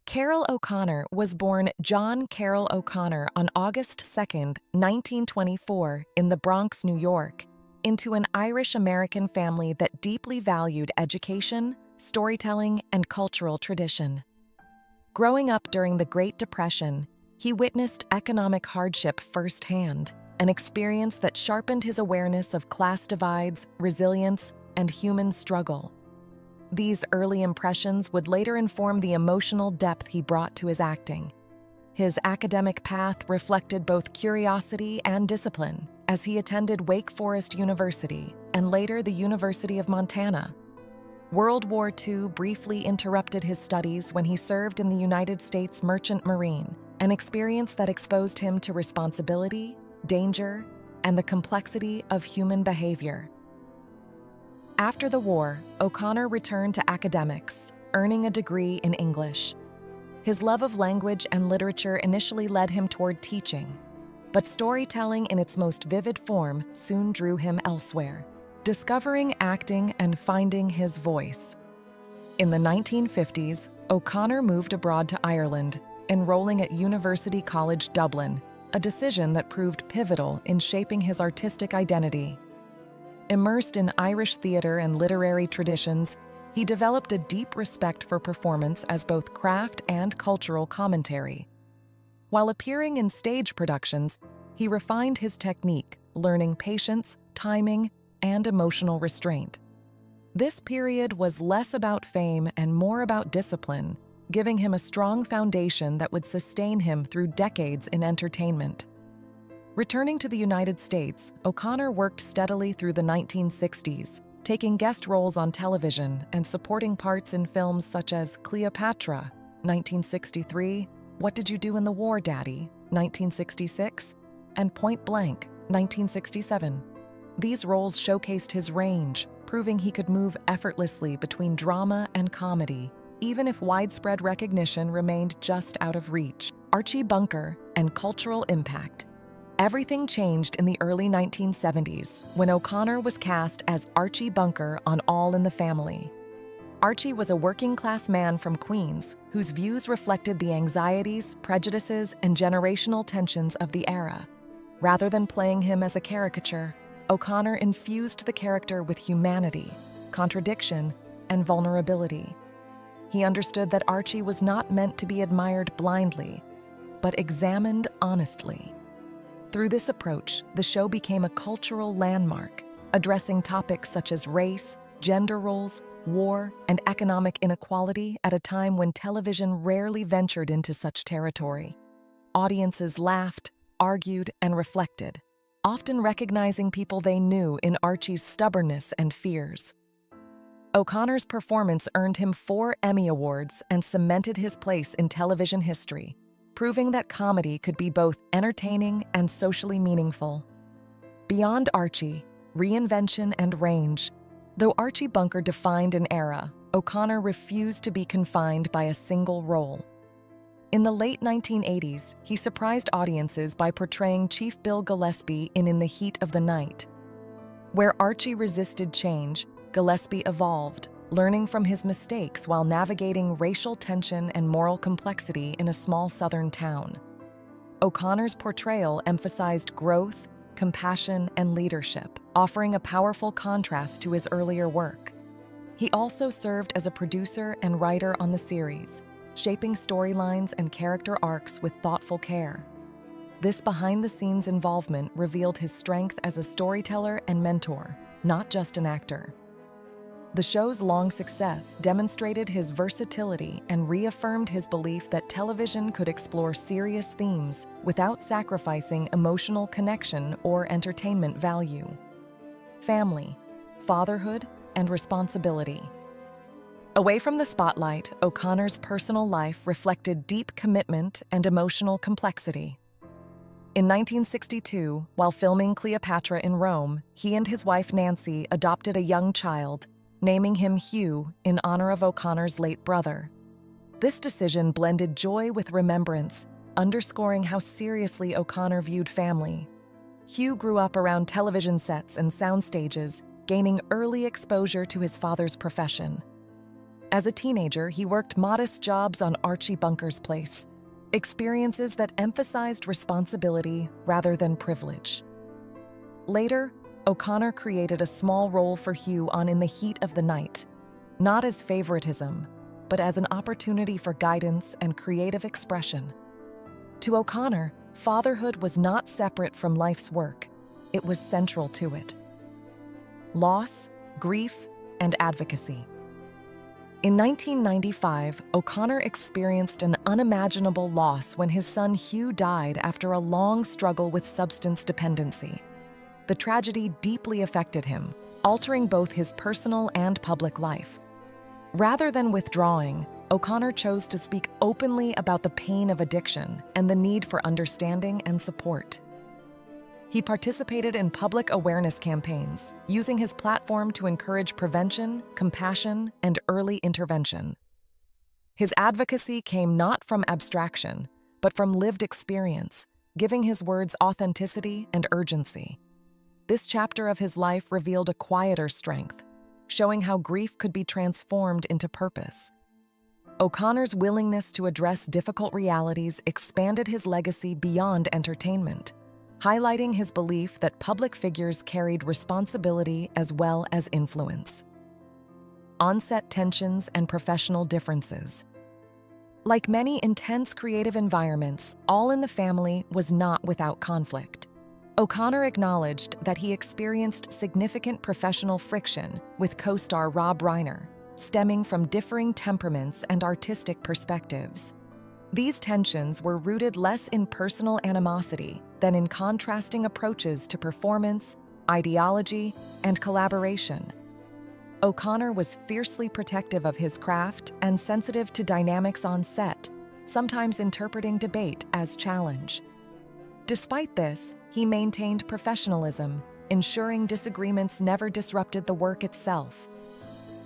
Carroll O'Connor was born John Carroll O'Connor on August 2, 1924, in the Bronx, New York, into an Irish-American family that deeply valued education, storytelling, and cultural tradition. Growing up during the Great Depression, he witnessed economic hardship firsthand, an experience that sharpened his awareness of class divides, resilience, and human struggle. These early impressions would later inform the emotional depth he brought to his acting. His academic path reflected both curiosity and discipline, as he attended Wake Forest University and later the University of Montana. World War II briefly interrupted his studies when he served in the United States Merchant Marine, an experience that exposed him to responsibility, danger, and the complexity of human behavior. After the war, O'Connor returned to academics, earning a degree in English. His love of language and literature initially led him toward teaching, but storytelling in its most vivid form soon drew him elsewhere, discovering acting and finding his voice. In the 1950s, O'Connor moved abroad to Ireland, enrolling at University College Dublin, a decision that proved pivotal in shaping his artistic identity. Immersed in Irish theater and literary traditions, he developed a deep respect for performance as both craft and cultural commentary. While appearing in stage productions, he refined his technique, learning patience, timing, and emotional restraint. This period was less about fame and more about discipline, giving him a strong foundation that would sustain him through decades in entertainment. Returning to the United States, O'Connor worked steadily through the 1960s, taking guest roles on television and supporting parts in films such as Cleopatra, 1963, What Did You Do in the War, Daddy, 1966, and Point Blank, 1967. These roles showcased his range, proving he could move effortlessly between drama and comedy, even if widespread recognition remained just out of reach. Archie Bunker and cultural impact. Everything changed in the early 1970s when O'Connor was cast as Archie Bunker on All in the Family. Archie was a working-class man from Queens whose views reflected the anxieties, prejudices, and generational tensions of the era. Rather than playing him as a caricature, O'Connor infused the character with humanity, contradiction, and vulnerability. He understood that Archie was not meant to be admired blindly, but examined honestly. Through this approach, the show became a cultural landmark, addressing topics such as race, gender roles, war, and economic inequality at a time when television rarely ventured into such territory. Audiences laughed, argued, and reflected, often recognizing people they knew in Archie's stubbornness and fears. O'Connor's performance earned him 4 Emmy Awards and cemented his place in television history, proving that comedy could be both entertaining and socially meaningful. Beyond Archie, reinvention and range. Though Archie Bunker defined an era, O'Connor refused to be confined by a single role. In the late 1980s, he surprised audiences by portraying Chief Bill Gillespie in the Heat of the Night. Where Archie resisted change, Gillespie evolved, learning from his mistakes while navigating racial tension and moral complexity in a small southern town. O'Connor's portrayal emphasized growth, compassion, and leadership, offering a powerful contrast to his earlier work. He also served as a producer and writer on the series, shaping storylines and character arcs with thoughtful care. This behind-the-scenes involvement revealed his strength as a storyteller and mentor, not just an actor. The show's long success demonstrated his versatility and reaffirmed his belief that television could explore serious themes without sacrificing emotional connection or entertainment value. Family, fatherhood, and responsibility. Away from the spotlight, O'Connor's personal life reflected deep commitment and emotional complexity. In 1962, while filming Cleopatra in Rome, he and his wife Nancy adopted a young child, naming him Hugh in honor of O'Connor's late brother. This decision blended joy with remembrance, underscoring how seriously O'Connor viewed family. Hugh grew up around television sets and sound stages, gaining early exposure to his father's profession. As a teenager, he worked modest jobs on Archie Bunker's place, experiences that emphasized responsibility rather than privilege. Later, O'Connor created a small role for Hugh on In the Heat of the Night, not as favoritism, but as an opportunity for guidance and creative expression. To O'Connor, fatherhood was not separate from life's work, it was central to it. Loss, grief, and advocacy. In 1995, O'Connor experienced an unimaginable loss when his son Hugh died after a long struggle with substance dependency. The tragedy deeply affected him, altering both his personal and public life. Rather than withdrawing, O'Connor chose to speak openly about the pain of addiction and the need for understanding and support. He participated in public awareness campaigns, using his platform to encourage prevention, compassion, and early intervention. His advocacy came not from abstraction, but from lived experience, giving his words authenticity and urgency. This chapter of his life revealed a quieter strength, showing how grief could be transformed into purpose. O'Connor's willingness to address difficult realities expanded his legacy beyond entertainment, highlighting his belief that public figures carried responsibility as well as influence. On-set tensions and professional differences. Like many intense creative environments, All in the Family was not without conflict. O'Connor acknowledged that he experienced significant professional friction with co-star Rob Reiner, stemming from differing temperaments and artistic perspectives. These tensions were rooted less in personal animosity than in contrasting approaches to performance, ideology, and collaboration. O'Connor was fiercely protective of his craft and sensitive to dynamics on set, sometimes interpreting debate as challenge. Despite this, he maintained professionalism, ensuring disagreements never disrupted the work itself.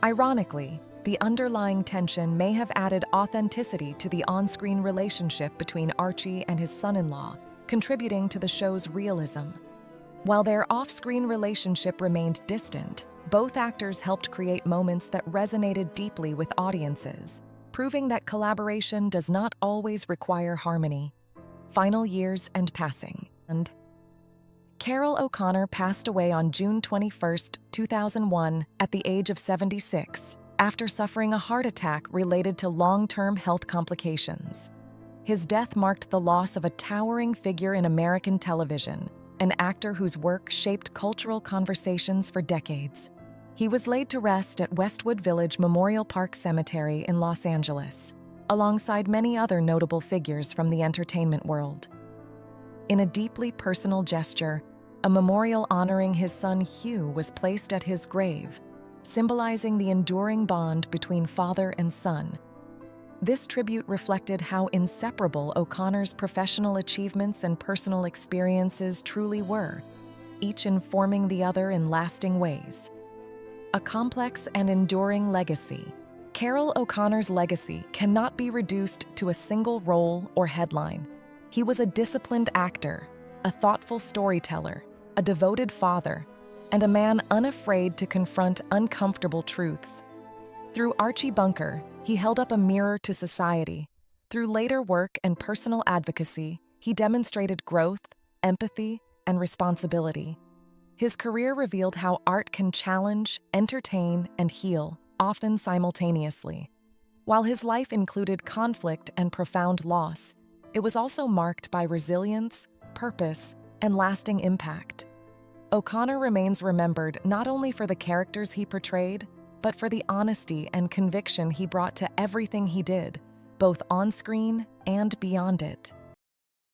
Ironically, the underlying tension may have added authenticity to the on-screen relationship between Archie and his son-in-law, contributing to the show's realism. While their off-screen relationship remained distant, both actors helped create moments that resonated deeply with audiences, proving that collaboration does not always require harmony. Final years and passing. Carroll O'Connor passed away on June 21, 2001, at the age of 76, after suffering a heart attack related to long-term health complications. His death marked the loss of a towering figure in American television, an actor whose work shaped cultural conversations for decades. He was laid to rest at Westwood Village Memorial Park Cemetery in Los Angeles, alongside many other notable figures from the entertainment world. In a deeply personal gesture, a memorial honoring his son Hugh was placed at his grave, symbolizing the enduring bond between father and son. This tribute reflected how inseparable O'Connor's professional achievements and personal experiences truly were, each informing the other in lasting ways. A complex and enduring legacy. Carroll O'Connor's legacy cannot be reduced to a single role or headline. He was a disciplined actor, a thoughtful storyteller, a devoted father, and a man unafraid to confront uncomfortable truths. Through Archie Bunker, he held up a mirror to society. Through later work and personal advocacy, he demonstrated growth, empathy, and responsibility. His career revealed how art can challenge, entertain, and heal, often simultaneously. While his life included conflict and profound loss, it was also marked by resilience, purpose, and lasting impact. O'Connor remains remembered not only for the characters he portrayed, but for the honesty and conviction he brought to everything he did, both on screen and beyond it.